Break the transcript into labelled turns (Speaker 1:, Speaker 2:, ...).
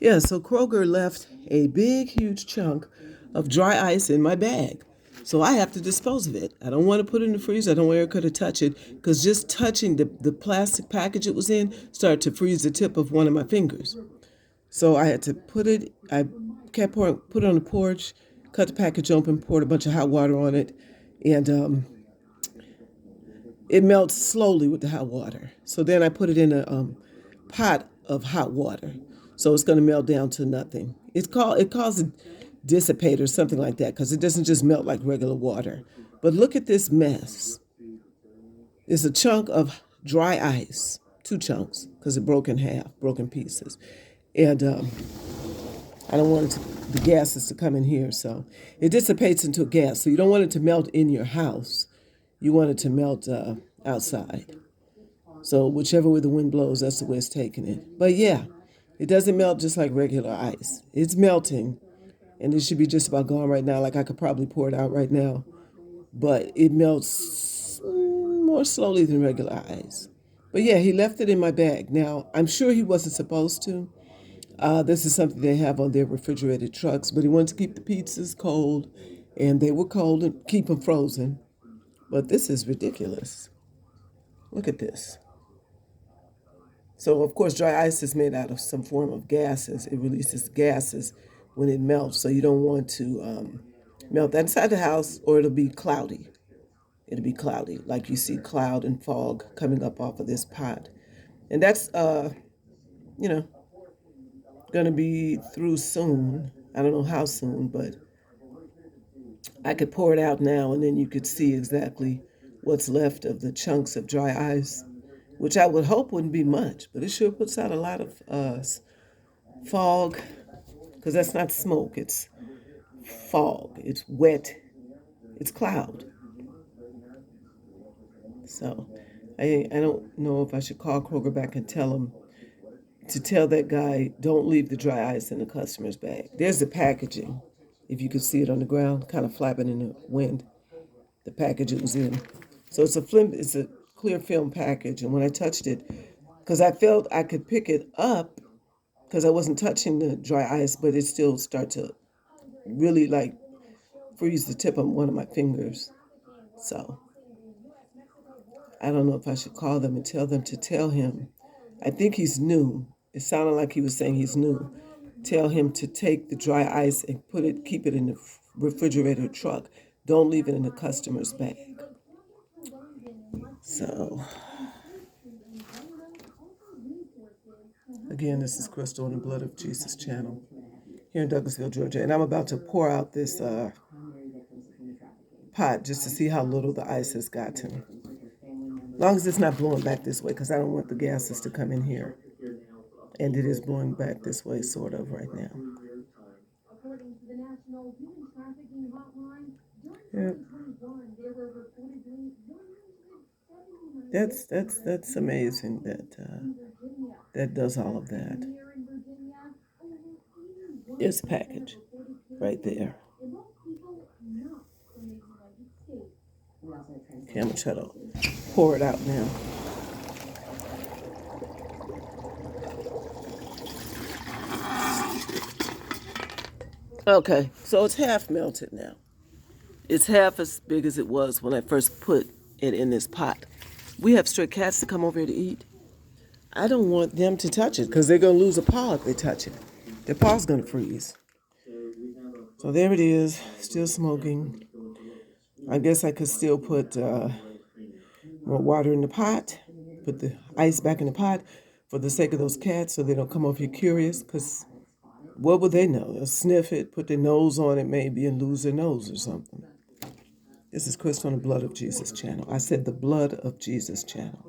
Speaker 1: Yeah, so Kroger left a big, huge chunk of dry ice in my bag. So I have to dispose of it. I don't want to put it in the freezer. I don't want Erica to touch it because just touching the plastic package it was in started to freeze the tip of one of my fingers. So I had to kept pouring, put it on the porch, cut the package open, poured a bunch of hot water on it, and it melts slowly with the hot water. So then I put it in a pot of hot water. So it's going to melt down to nothing. It calls it dissipate or something like that because it doesn't just melt like regular water. But look at this mess. It's a chunk of dry ice, two chunks because it broke in half, broken pieces. And I don't want the gases to come in here. So it dissipates into gas. So you don't want it to melt in your house. You want it to melt outside. So whichever way the wind blows, that's the way it's taking it. But yeah, it doesn't melt just like regular ice. It's melting, and it should be just about gone right now. Like I could probably pour it out right now, but it melts more slowly than regular ice. But yeah, he left it in my bag. Now, I'm sure he wasn't supposed to. This is something they have on their refrigerated trucks, but he wanted to keep the pizzas cold, and they were cold and keep them frozen. But this is ridiculous. Look at this. So, of course, dry ice is made out of some form of gases. It releases gases when it melts. So you don't want to melt that inside the house or it'll be cloudy. It'll be cloudy, like you see cloud and fog coming up off of this pot. And that's, you know, going to be through soon. I don't know how soon, but I could pour it out now and then you could see exactly what's left of the chunks of dry ice, which I would hope wouldn't be much, but it sure puts out a lot of fog, because that's not smoke, it's fog, it's wet, it's cloud. So I don't know if I should call Kroger back and tell him to tell that guy, don't leave the dry ice in the customer's bag. There's the packaging. If you could see it on the ground, kind of flapping in the wind, the package it was in. So it's a clear film package. And when I touched it, because I felt I could pick it up because I wasn't touching the dry ice, but it still started to really like freeze the tip of one of my fingers. So I don't know if I should call them and tell them to tell him. I think he's new. It sounded like he was saying he's new. Tell him to take the dry ice and keep it in the refrigerator truck. Don't leave it in the customer's bag. So, again, this is Crystal on the Blood of Jesus channel here in Douglasville, Georgia. And I'm about to pour out this pot just to see how little the ice has gotten. As long as it's not blowing back this way, because I don't want the gases to come in here. And it is blowing back this way, sort of, right now. Yep. That's amazing that that does all of that. This package right there. Okay, I'm gonna try to pour it out now. Okay, so it's half melted now. It's half as big as it was when I first put it in this pot. We have stray cats to come over here to eat. I don't want them to touch it because they're going to lose a paw if they touch it. Their paw's going to freeze. So there it is, still smoking. I guess I could still put more water in the pot, put the ice back in the pot for the sake of those cats so they don't come over here curious, because what would they know? They'll sniff it, put their nose on it maybe, and lose their nose or something. This is Crystal on the Blood of Jesus channel. I said the Blood of Jesus channel.